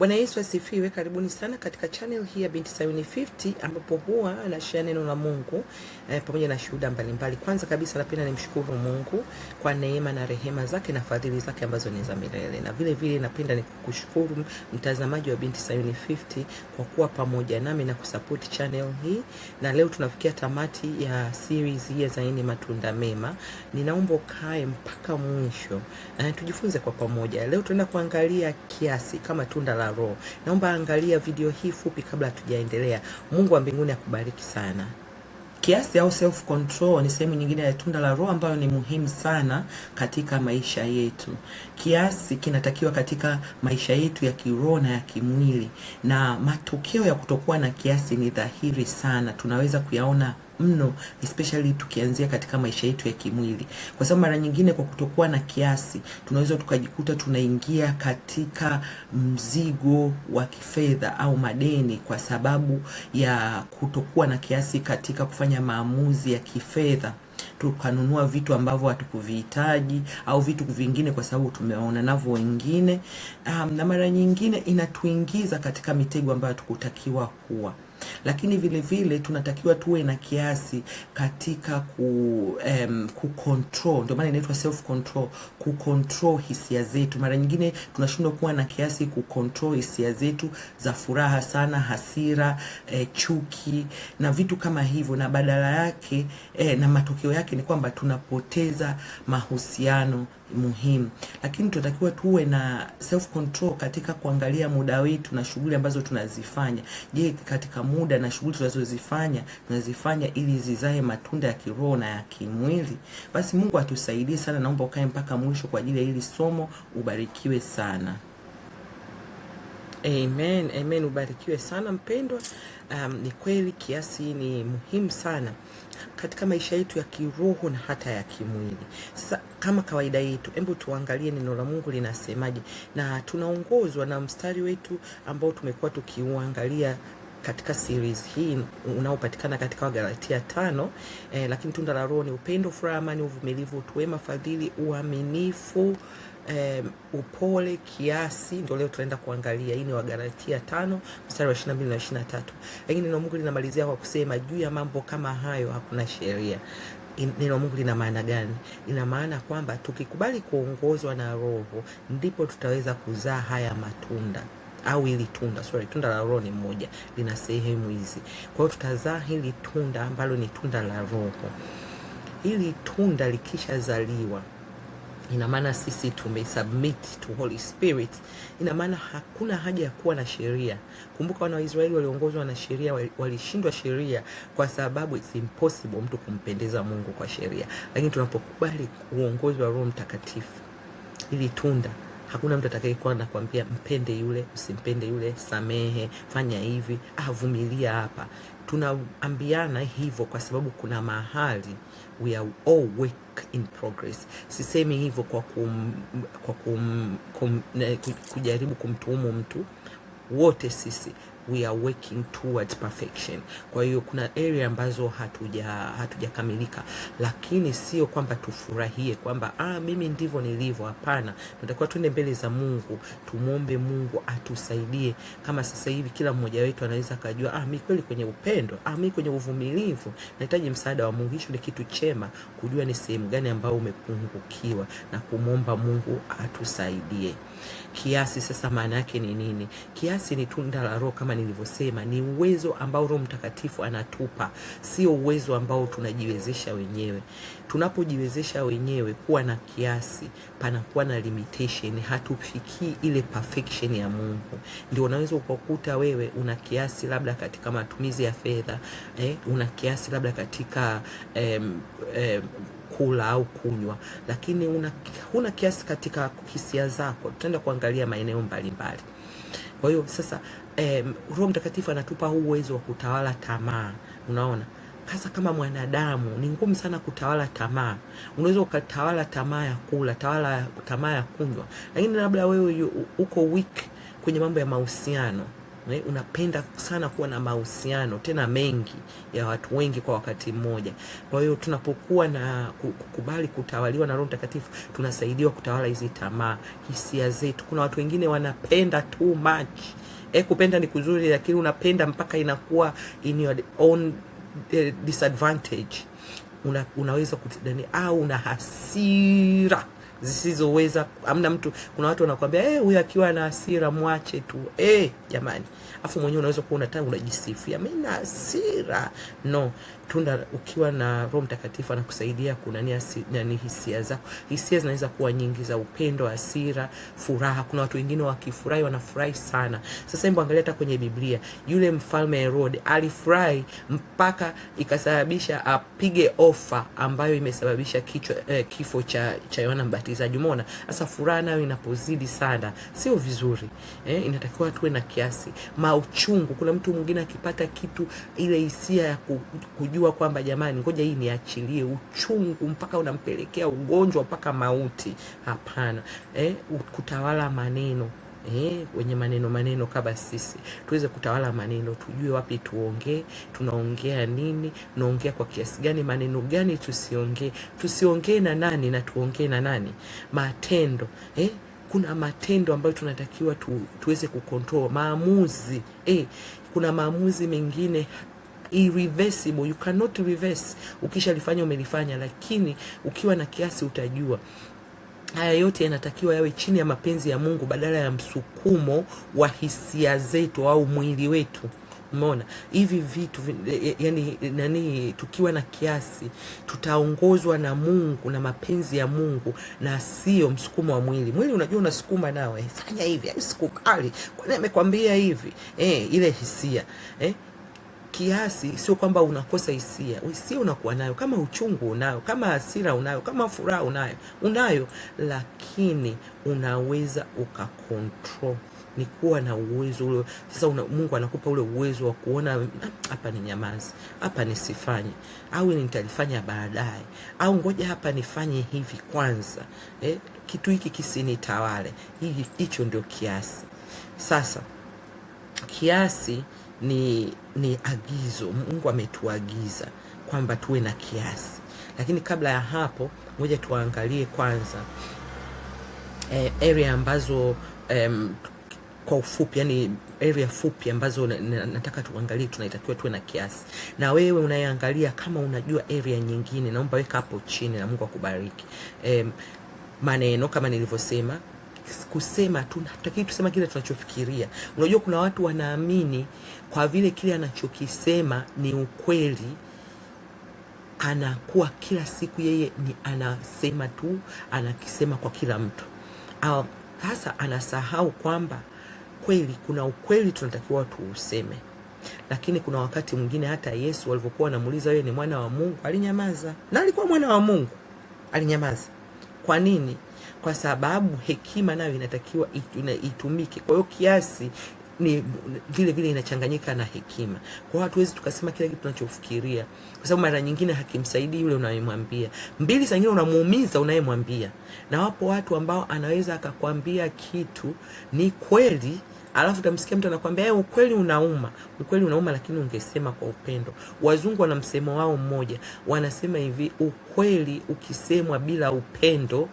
Bwana Yesu asifiwe. Karibuni sana katika channel hii ya Binti Sayuni 50 ambapo huwa anashare neno la Mungu pamoja na shuhuda mbalimbali. Kwanza kabisa napenda nimshukuru Mungu kwa neema na rehema zake na fadhili zake ambazo ni za milele. Na vile vile napenda nikushukuru mtazamaji wa Binti Sayuni 50 kwa kuwa pamoja nami na kusupport channel hii. Na leo tunafikia tamati ya series hii ya Zaini Matunda Mema. Ninaomba ukae mpaka mwisho na tujifunze kwa pamoja. Leo tunaenda kuangalia kiasi kama tunda la Roho. Naomba angalia video hii fupi kabla hatujaendelea. Mungu wa mbinguni akubariki sana. Kiasi au self control ni sehemu nyingine ya tunda la Roho ambayo ni muhimu sana katika maisha yetu. Kiasi kinatakiwa katika maisha yetu ya kiroho na ya kimwili, na matokeo ya kutokuwa na kiasi ni dhahiri sana. Tunaweza kuyaona mno, especially tukianzia katika maisha yetu ya kimwili, kwa sababu mara nyingine kwa kutokuwa na kiasi tunaweza tukajikuta tunaingia katika mzigo wa kifedha au madeni kwa sababu ya kutokuwa na kiasi katika kufanya maamuzi ya kifedha. Tukanunua vitu ambavyo hatukuvihitaji au vitu vingine kwa sababu tumeona navyo wengine, na mara nyingine inatuingiza katika mitego ambayo hatukutakiwa kuwa. Lakini vile vile tunatakiwa tuwe na kiasi katika control. Ndio maana inaitwa self control, control hisia zetu. Mara nyingine tunashindwa kuwa na kiasi control hisia zetu za furaha sana, hasira, chuki na vitu kama hivyo, na badala yake na matokeo yake ni kwamba tunapoteza mahusiano muhimu. Lakini tunatakiwa tuwe na self control katika kuangalia muda wetu na shughuli ambazo tunazifanya. Je, katika muda na shughuli tunazifanya ili zizae matunda ya kiroho na ya kimwili? Basi Mungu atusaidie sana. Naomba ukae mpaka mwisho kwa ajili ya hili somo. Ubarikiwe sana. Amen, amen. Ubarikiwe sana mpendwa. Ni kweli kiasi ni muhimu sana katika maisha yetu ya kiroho na hata ya kimwili. Sasa kama kawaida yetu, hebu tuangalie neno la Mungu linasemaje, na tunaongozwa na mstari wetu ambao tumekuwa tukiuangalia katika series hii unaopatikana katika Wagalatia 5. Lakini tunda la Roho ni upendo, furaha, amani, uvumilivu, utu wema, fadhili, uaminifu, upole, kiasi. Ndio leo tunaenda kuangalia. Hii ni Wagalatia 5 mstari wa 22 na 23. Lakini neno Mungu linamalizia kwa kusema juu ya mambo kama hayo hakuna sheria. Neno Mungu lina maana gani? Ina maana kwamba tukikubali kuongozwa na Roho ndipo tutaweza kuzaa haya matunda au hili tunda. Tunda la Roho ni moja, lina sehemu hizi. Kwa hiyo tutazaa hili tunda ambalo ni tunda la Roho. Hili tunda likishazaliwa, ina maana sisi tumesubmit to Holy Spirit. Ina maana hakuna haja ya kuwa na sheria. Kumbuka wana wa Israeli waliongozwa na sheria, walishindwa sheria kwa sababu it's impossible mtu kumpendeza Mungu kwa sheria. Lakini tunapokubali uongozi wa Roho Mtakatifu, hili tunda, hakuna mtu atakayekuwa anakuambia mpende yule, usimpende yule, samehe, fanya hivi, vumilia hapa. Tunaambiana hivyo kwa sababu kuna mahali we are all work in progress. Sisemi hivyo kwa kujaribu kumtuhumu mtu. Wote sisi we are working towards perfection. Kwa hiyo kuna area ambazo hatujakamilika, lakini sio kwamba tufurahie kwamba mimi ndivyo nilivyo. Hapana, tunatakiwa tuende mbele za Mungu, tumuombe Mungu atusaidie. Kama sasa hivi kila mmoja wetu anaweza kujua mimi kweli kwenye upendo, mimi kwenye uvumilivu nahitaji msaada wa Mungu. Hicho ni kitu chema, kujua ni sehemu gani ambayo umepungukiwa na kumwomba Mungu atusaidie. Kiasi sasa maana yake ni nini? Kiasi ni tunda la Roho. Kama nilivyosema, ni uwezo ambao Roho Mtakatifu anatupa, sio uwezo ambao tunajiwezesha wenyewe. Tunapojiwezesha wenyewe kuwa na kiasi, panakuwa na limitation, hatufikii ile perfection ya Mungu. Ndio unaweza ukakuta wewe una kiasi labda katika matumizi ya fedha, una kiasi labda katika kula au kunywa, lakini huna kiasi katika hisia zako. Tutaenda kuangalia maeneo mbalimbali. Kwa hiyo sasa Roho Mtakatifu anatupa huu uwezo wa kutawala tamaa. Unaona, hasa kama mwanadamu ni ngumu sana kutawala tamaa. Unaweza ukatawala tamaa ya kula, tamaa ya kunywa, lakini labda wewe uko weak kwenye mambo ya mahusiano. unapenda sana kuwa na mahusiano tena mengi ya watu wengi kwa wakati mmoja. Kwa hiyo tunapokuwa na kukubali kutawaliwa na Roho Mtakatifu, tunasaidiwa kutawala hizi tamaa, hisia zetu. Kuna watu wengine wanapenda too much. Kupenda ni kuzuri, lakini unapenda mpaka inakuwa in your own disadvantage. Unaweza kutidani au una hasira zisizoweza. Amna mtu, kuna watu wanakuambia huyu akiwa na hasira mwache tu. Jamani, afu mwenyewe unaweza kuona tangu unajisifia mimi na hasira. No, ukiwa na Roho Mtakatifu anakusaidia kunania hisia zako. Hisia zinaweza kuwa nyingi, za upendo, hasira, furaha. Kuna watu wengine wakifurahi wanafurahi sana. Sasa hebu angalia hata kwenye Biblia, yule mfalme Herode alifurahi mpaka ikasababisha apige ofa ambayo imesababisha kifo cha Yohana Mbatizaji. Umeona? Sasa furaha nayo inapozidi sana sio vizuri. Inatakiwa tuwe na kiasi. Mauchungu, kuna mtu mwingine akipata kitu, ile hisia ya kujua kwamba jamani, ngoja hii niachilie, uchungu mpaka unampelekea ugonjwa mpaka mauti. Hapana. Kutawala maneno. Wenye maneno kama sisi tuweze kutawala maneno, tujue wapi tuongee, tunaongea nini, tunaongea kwa kiasi gani, maneno gani tusiongee na nani na tuongee na nani. Matendo, kuna matendo ambayo tunatakiwa tuweze kucontrol. Maamuzi, kuna maamuzi mengine irreversible, you cannot reverse. Ukishalifanya umelifanya, lakini ukiwa na kiasi utajua. Haya yote yanatakiwa yawe chini ya mapenzi ya Mungu badala ya msukumo wa hisia zetu au mwili wetu. Umeona? Hivi vitu tukiwa na kiasi tutaongozwa na Mungu na mapenzi ya Mungu na sio msukumo wa mwili. Mwili unajua unasukuma nawe, fanya hivi, sikukali. Kwa nini amekwambia hivi? Ile hisia. Kiasi sio kwamba unakosa hisia. Hisia unakuwa nayo, kama uchungu unayo, kama hasira unayo, kama furaha unayo, lakini unaweza ukakontrol. Ni kuwa na uwezo ule. Sasa Mungu anakupa ule uwezo wa kuona, hapa ni nyamazi, hapa nisifanye, au nitalifanya baadaye, au ngoja hapa nifanye hivi kwanza, kitu hiki kisinitawale. Hicho ndio kiasi. Sasa kiasi ni agizo. Mungu ametuagiza kwamba tuwe na kiasi. Lakini kabla ya hapo, ngoja tuangalie kwanza area ambazo kwa ufupi, area fupi ambazo nataka tuangalie tunatakiwa tuwe na kiasi. Na wewe unayeangalia, kama unajua area nyingine, naomba weka hapo chini na Mungu akubariki. Maneno kama nilivyosema, kusema tunataka tusema kile tunachofikiria. Unajua kuna watu wanaamini kwa vile kile anachokisema ni ukweli, anakuwa kila siku yeye ni anasema tu, anakisema kwa kila mtu. Hasa anasahau kwamba kweli kuna ukweli tunatakiwa tuuseme. Lakini kuna wakati mwingine hata Yesu alipokuwa anamuuliza wewe ni mwana wa Mungu, alinyamaza. Na alikuwa mwana wa Mungu, alinyamaza. Kwa nini? Kwa sababu hekima nayo inatakiwa itumike. Kwa hiyo kiasi ni vile inachanganyika na hekima. Kwa hiyo hatuwezi tukasema kila kitu tunachofikiria, kwa sababu mara nyingine hakimsaidii yule unayemwambia. Mbili, saa nyingine unamuumiza unayemwambia. Na wapo watu ambao anaweza akakwambia kitu ni kweli, alafu utamsikia mtu anakuambia ukweli unauma. Ukweli unauma, lakini ungesema kwa upendo. Wazungu wana msemo wao mmoja, wanasema hivi, ukweli ukisemwa bila upendo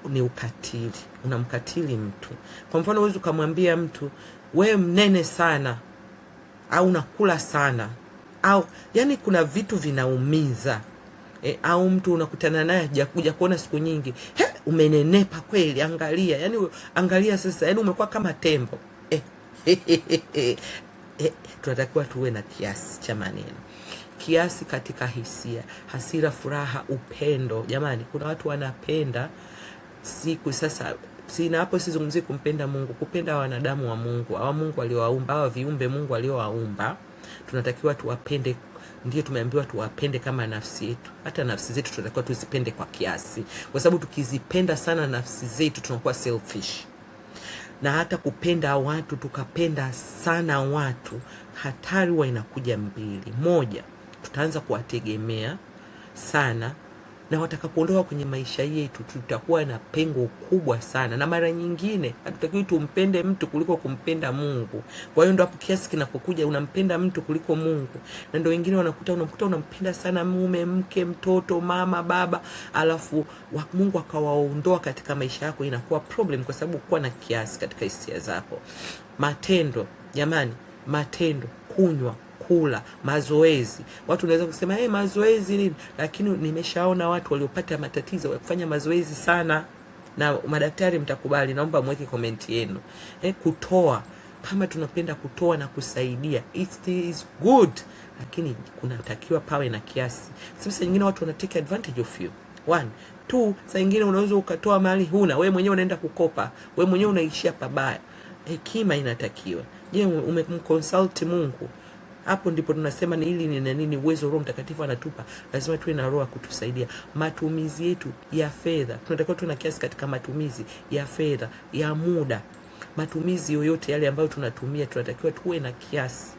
ni ukatili. Unamkatili mtu. Kwa mfano, wewe ukamwambia mtu we mnene sana, au unakula sana, au kuna vitu vinaumiza. Au mtu unakutana naye hajakuja kuona siku nyingi, umenenepa kweli, angalia. Angalia sasa, umekuwa kama tembo. Tunatakiwa tuwe na kiasi cha maneno. Kiasi katika hisia, hasira, furaha, upendo. Jamani, kuna watu wanapenda siku sasa. Hapo sizungumzie kumpenda Mungu, kupenda wanadamu wa Mungu, au Mungu aliowaumba, au viumbe Mungu aliowaumba. Tunatakiwa tuwapende. Ndio tumeambiwa tuwapende kama nafsi yetu. Hata nafsi zetu tunatakiwa tuzipende kwa kiasi, kwa sababu tukizipenda sana nafsi zetu tunakuwa selfish. Na hata kupenda watu, tukapenda sana watu, hatari huwa inakuja mbili. Moja, tutaanza kuwategemea sana na watakapoondoka kwenye maisha yetu tutakuwa na pengo kubwa sana, na mara nyingine hatutakiwi tumpende mtu kuliko kumpenda Mungu. Kwa hiyo ndo hapo kiasi kinapokuja unampenda mtu kuliko Mungu, na ndo wengine unamkuta unampenda sana mume, mke, mtoto, mama, baba, alafu Mungu akawaondoa katika maisha yako, inakuwa problem kwa sababu kuwa na kiasi katika hisia zako. Matendo jamani, matendo, kunywa, kula, mazoezi. Watu wanaweza kusema mazoezi nini, lakini nimeshaona watu waliopata matatizo ya kufanya mazoezi sana, na madaktari mtakubali, naomba mweke comment yenu. Kutoa, kama tunapenda kutoa na kusaidia, it is good, lakini kunatakiwa pawe na kiasi. Sasa nyingine watu wana take advantage of you. 1 2, saa nyingine unaweza ukatoa mali huna, wewe mwenyewe unaenda kukopa, wewe mwenyewe unaishia pabaya. Hekima inatakiwa. Je, umemconsult Mungu? Hapo ndipo tunasema ni hili ni nini, uwezo Roho Mtakatifu anatupa. Lazima tuwe na roho kutusaidia. Matumizi yetu ya fedha, tunatakiwa tuwe na kiasi katika matumizi ya fedha, ya muda. Matumizi yoyote yale ambayo tunatumia tunatakiwa tuwe na kiasi,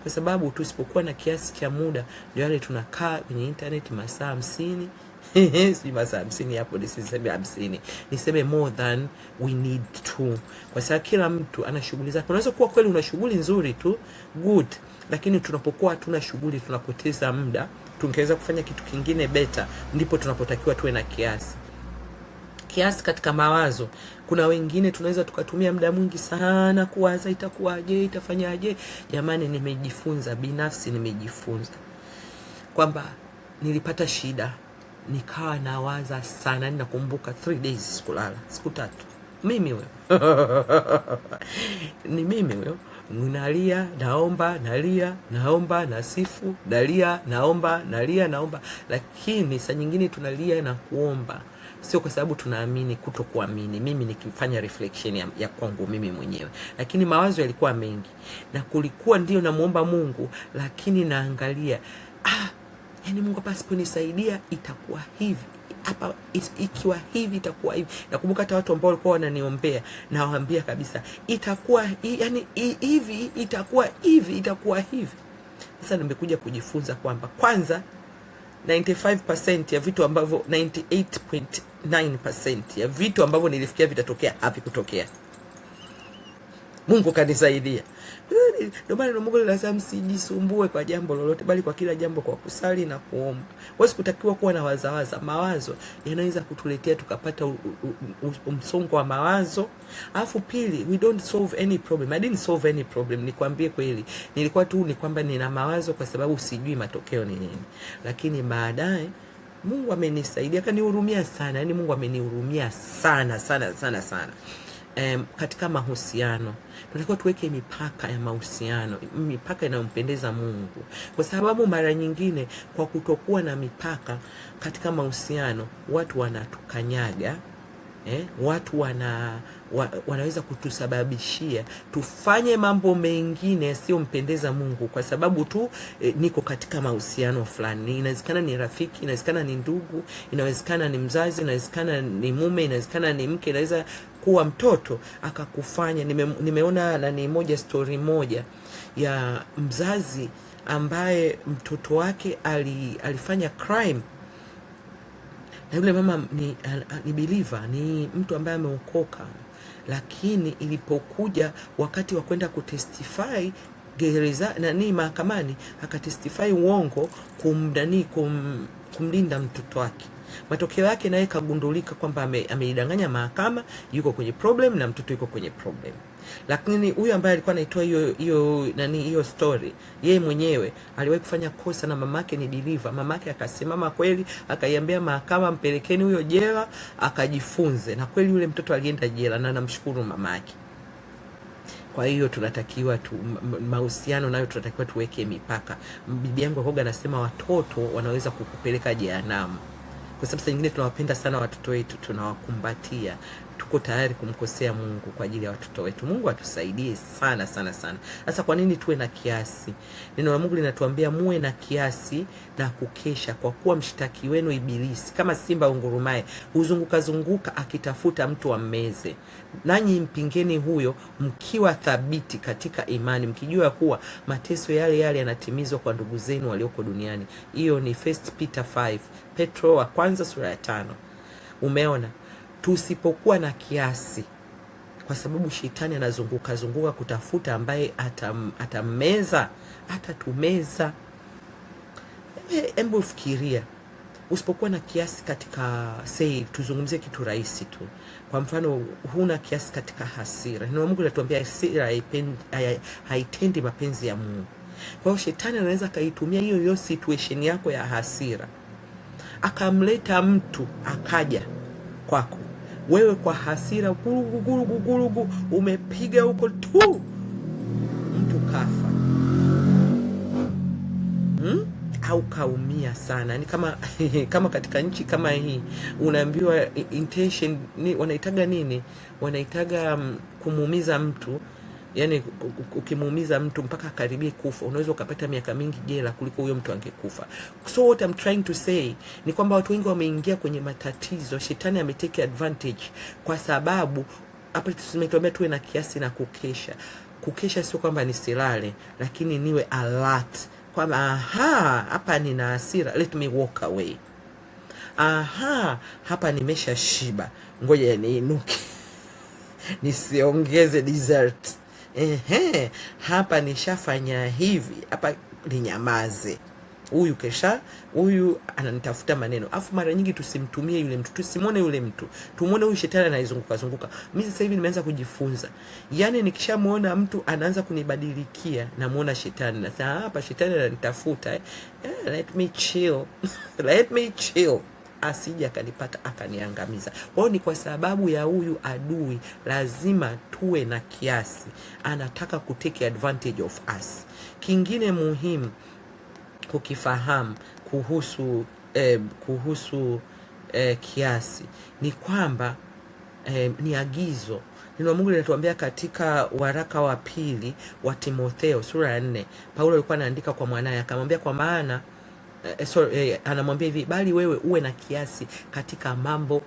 kwa sababu tusipokuwa na kiasi cha muda ndio yale tunakaa kwenye internet masaa 50 si masaa 50 hapo, nisiseme 50, niseme more than we need to, kwa sababu kila mtu ana shughuli zake. Unaweza kuwa kweli una shughuli nzuri tu, good, lakini tunapokuwa hatuna shughuli tunapoteza muda, tungeweza kufanya kitu kingine better. Ndipo tunapotakiwa tuwe na kiasi. Kiasi katika mawazo. Kuna wengine tunaweza tukatumia muda mwingi sana kuwaza itakuwaje, itafanyaje. Jamani, nimejifunza binafsi, nimejifunza kwamba nilipata shida nikawa nawaza sana. Ninakumbuka 3 days sikulala, siku 3. Mimi wewe ni mimi wewe, nalia, naomba, nalia, naomba, nasifu, nalia, naomba, nalia, naomba. Lakini saa nyingine tunalia na kuomba sio kwa sababu tunaamini kutokuamini. Mimi nikifanya reflection ya kwangu mimi mwenyewe, lakini mawazo yalikuwa mengi, na kulikuwa ndio namuomba Mungu, lakini naangalia yani Mungu pasiponisaidia itakuwa hivi, hapa ikiwa hivi itakuwa hivi. Nakumbuka hata watu ambao walikuwa wananiombea na waambia kabisa itakuwa yani hivi, itakuwa hivi, itakuwa hivi. Sasa nimekuja kujifunza kwamba kwanza 95% ya vitu ambavyo 98.9% ya vitu ambavyo nilifikia vitatokea havikutokea. Mungu kanisaidia. Ndio maana Mungu lazima msijisumbue kwa jambo lolote, bali kwa kila jambo kwa kusali na kuomba. Wewe kutakiwa kuwa na wazawaza. Mawazo yanaweza kutuletea tukapata msongo wa mawazo. Alafu pili, we don't solve any problem. I didn't solve any problem, nikwambie kweli. Nilikuwa tu ni kwamba nina mawazo kwa sababu sijui matokeo ni nini. Lakini baadaye Mungu amenisaidia, kanihurumia sana. Yaani Mungu amenihurumia sana sana sana sana. Katika mahusiano tunatakiwa tuweke mipaka ya mahusiano, mipaka inayompendeza Mungu, kwa sababu mara nyingine kwa kutokuwa na mipaka katika mahusiano watu wanatukanyaga, watu wanaweza kutusababishia tufanye mambo mengine yasiyompendeza Mungu kwa sababu tu niko katika mahusiano fulani. Inawezekana ni rafiki, inawezekana ni ndugu, inawezekana ni mzazi, inawezekana ni mume, inawezekana ni mke, inaweza kuwa mtoto akakufanya. Nimeona ni moja story moja ya mzazi ambaye mtoto wake alifanya crime, na yule mama ni believer, ni mtu ambaye ameokoka, lakini ilipokuja wakati wa kwenda kutestify gereza mahakamani, akatestify uongo kumlinda mtoto wake. Matokeo yake naye kagundulika kwamba ameidanganya mahakama, yuko kwenye problem na mtoto yuko kwenye problem. Lakini huyu ambaye alikuwa anaitoa hiyo story, yeye mwenyewe aliwahi kufanya kosa na mamake ni believer. Mamake akasimama kweli, akaiambia mahakama mpelekeni huyo jela akajifunze, na kweli yule mtoto alienda jela, na namshukuru mamake. Kwa hiyo tunatakiwa mahusiano nayo tunatakiwa tuweke mipaka. Bibi yangu Hoga anasema watoto wanaweza kukupeleka jehanamu, kwa sababu saa nyingine tunawapenda sana watoto wetu, tunawakumbatia, tuko tayari kumkosea Mungu kwa ajili ya watoto wetu. Mungu atusaidie sana sana sana. Sasa kwa nini tuwe na kiasi? Neno la Mungu linatuambia muwe na kiasi na kukesha, kwa kuwa mshtaki wenu Ibilisi kama simba ungurumaye huzunguka zunguka akitafuta mtu ammeze. Nanyi mpingeni huyo, mkiwa thabiti katika imani, mkijua kuwa mateso yale yale yanatimizwa kwa ndugu zenu walioko duniani. Hiyo ni 1 Peter 5, Petro wa kwanza sura ya 5. Umeona, tusipokuwa na kiasi, kwa sababu shetani anazunguka zunguka kutafuta ambaye atammeza, atatumeza. Hebu fikiria, usipokuwa na kiasi katika, tuzungumzie kitu rahisi tu. Kwa mfano, huna kiasi katika hasira. Neno la Mungu linatuambia hasira haitendi mapenzi ya Mungu. Kwa hiyo shetani anaweza kaitumia hiyo situation yako ya hasira, akamleta mtu akaja kwako wewe kwa hasira, gurugu umepiga huko tu, mtu kafa, au kaumia sana. Ni kama katika nchi kama hii unaambiwa intention wanaitaga nini, wanaitaga kumuumiza mtu. Yani ukimuumiza mtu mpaka karibie kufa, unaweza ukapata miaka mingi jela kuliko huyo mtu angekufa. So what I'm trying to say ni kwamba watu wengi wameingia kwenye matatizo, shetani ametake advantage, kwa sababu hapa tumetuambia tuwe na kiasi na kukesha. Kukesha sio kwamba nisilale, lakini niwe alert kwamba hapa nina hasira, let me walk away. Hapa nimesha shiba, ngoja niinuke nisiongeze dessert. Hapa nishafanya hivi, hapa ninyamaze. Huyu ananitafuta maneno. Afu mara nyingi tusimtumie yule mtu, tusimwone yule mtu, tumuone huyu shetani anaizunguka. Mimi sasa hivi nimeanza kujifunza. Yani nikishamuona mtu anaanza kunibadilikia, namuona shetani, na sasa hapa shetani ananitafuta. Let me chill. Let me chill, asije akanipata akaniangamiza. Kwa hiyo ni kwa sababu ya huyu adui lazima tuwe na kiasi, anataka kutake advantage of us. Kingine muhimu kukifahamu kuhusu kiasi ni kwamba ni agizo. Neno la Mungu linatuambia katika waraka wa pili wa Timotheo sura ya 4, Paulo alikuwa anaandika kwa mwanae, akamwambia kwa maana anamwambia hivi, bali wewe uwe na kiasi katika mambo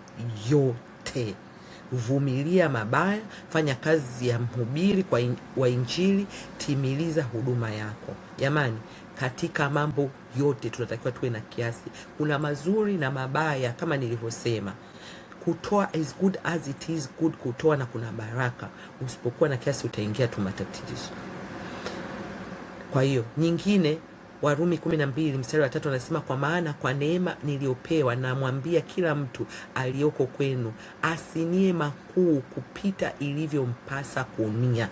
yote, vumilia mabaya, fanya kazi ya mhubiri wa Injili, timiliza huduma yako. Jamani, katika mambo yote tunatakiwa tuwe na kiasi. Kuna mazuri na mabaya, kama nilivyosema. Kutoa as good as it is good kutoa, na kuna baraka. Usipokuwa na kiasi utaingia tu matatizo. Kwa hiyo nyingine, Warumi 12 mstari wa 3 anasema, kwa maana kwa neema niliyopewa namwambia kila mtu aliyoko kwenu asinie makuu kupita ilivyompasa kunia.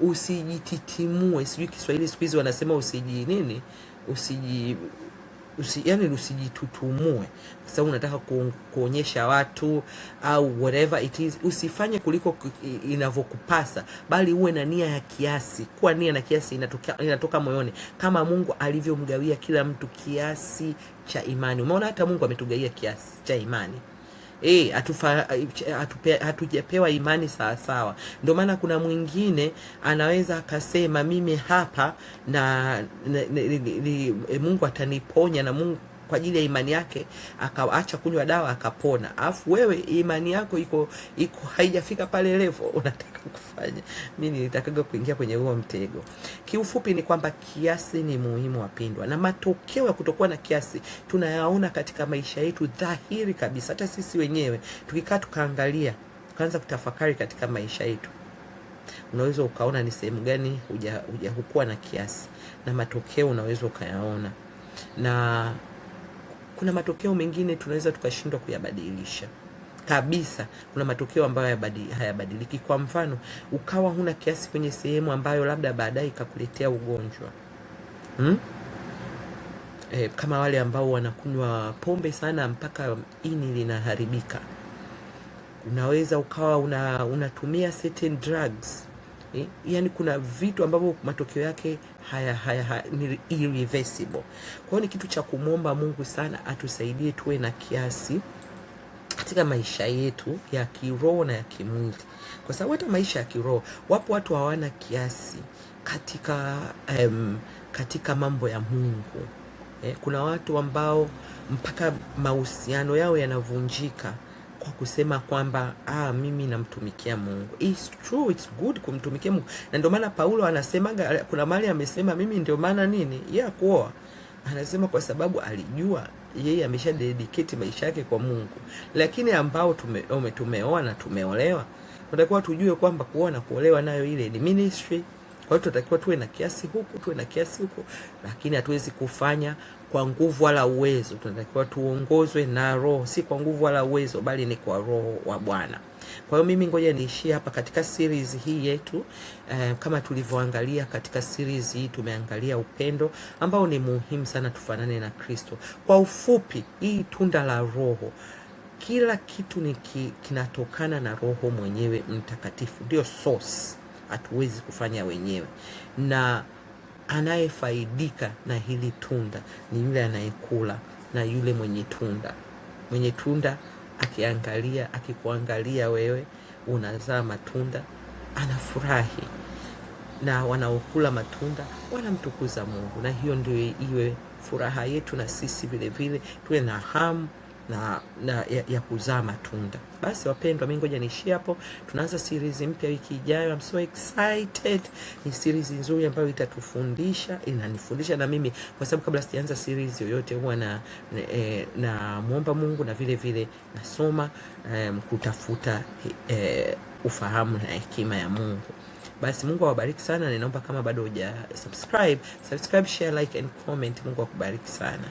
Usijititimue. Sijui Kiswahili siku hizi wanasema usijitutumue. Sasa unataka kuonyesha watu au whatever it is, usifanye kuliko inavyokupasa, bali uwe na nia ya kiasi. Kwa nia na kiasi inatoka moyoni, kama Mungu alivyomgawia kila mtu kiasi cha imani. Umeona, hata Mungu ametugawia kiasi cha imani. Hatujapewa imani sawa sawa. Ndio maana kuna mwingine anaweza akasema mimi hapa na Mungu ataniponya, na Mungu kwa ajili ya imani yake akaacha kunywa dawa akapona. Alafu wewe imani yako iko haijafika pale level unataka kufanya. Mimi nilitakaga kuingia kwenye huo mtego. Kiufupi ni kwamba kiasi ni muhimu, wapendwa, na matokeo ya kutokuwa na kiasi tunayaona katika maisha yetu dhahiri kabisa. Hata sisi wenyewe tukikaa tukaangalia, tukaanza kutafakari katika maisha yetu, unaweza ukaona ni sehemu gani hukuwa na kiasi, na matokeo unaweza ukayaona. Na kuna matokeo mengine tunaweza tukashindwa kuyabadilisha kabisa. Kuna matokeo ambayo hayabadiliki. Kwa mfano, ukawa huna kiasi kwenye sehemu ambayo labda baadaye ikakuletea ugonjwa. Kama wale ambao wanakunywa pombe sana mpaka ini linaharibika. Unaweza ukawa unatumia certain drugs. Yani kuna vitu ambavyo matokeo yake ni irreversible. Kwa hiyo ni kitu cha kumwomba Mungu sana atusaidie tuwe na kiasi katika maisha yetu ya kiroho na ya kimwili, kwa sababu hata maisha ya kiroho wapo watu hawana kiasi katika mambo ya Mungu. Kuna watu ambao mpaka mahusiano yao yanavunjika kwa kusema kwamba mimi namtumikia Mungu. It's true, it's good kumtumikia Mungu, na ndio maana Paulo anasema, kuna mahali amesema mimi ndio maana nini ya kuoa, anasema kwa sababu alijua yeye amesha dedicate maisha yake kwa Mungu. Lakini ambao tumeoa na tumeolewa, tunatakiwa tujue kwamba kuoa na kuolewa nayo ile ni ministry. Kwa hiyo tunatakiwa tuwe na kiasi huku, tuwe na kiasi huku, lakini hatuwezi kufanya kwa nguvu wala uwezo. Tunatakiwa tuongozwe na Roho, si kwa nguvu wala uwezo, bali ni kwa Roho wa Bwana. Kwa hiyo mimi ngoja niishie hapa katika series hii yetu. Kama tulivyoangalia katika series hii, tumeangalia upendo ambao ni muhimu sana tufanane na Kristo. Kwa ufupi, hii tunda la Roho, kila kitu kinatokana na Roho mwenyewe Mtakatifu, ndio source, hatuwezi kufanya wenyewe. Na anayefaidika na hili tunda ni yule anayekula na yule mwenye tunda. Mwenye tunda akikuangalia wewe unazaa matunda, anafurahi, na wanaokula matunda wanamtukuza Mungu. Na hiyo ndio iwe furaha yetu, na sisi vile vile tuwe na hamu ya kuzaa matunda. Basi wapendwa, mimi ngoja niishie hapo. Tunaanza series mpya wiki ijayo. I'm so excited. Ni series nzuri ambayo inanifundisha na mimi, kwa sababu kabla sijaanza series yoyote huwa na muomba Mungu, na vile vile nasoma kutafuta ufahamu na hekima ya Mungu. Basi Mungu awabariki sana. Ninaomba kama bado huja subscribe, share, like and comment. Mungu akubariki sana.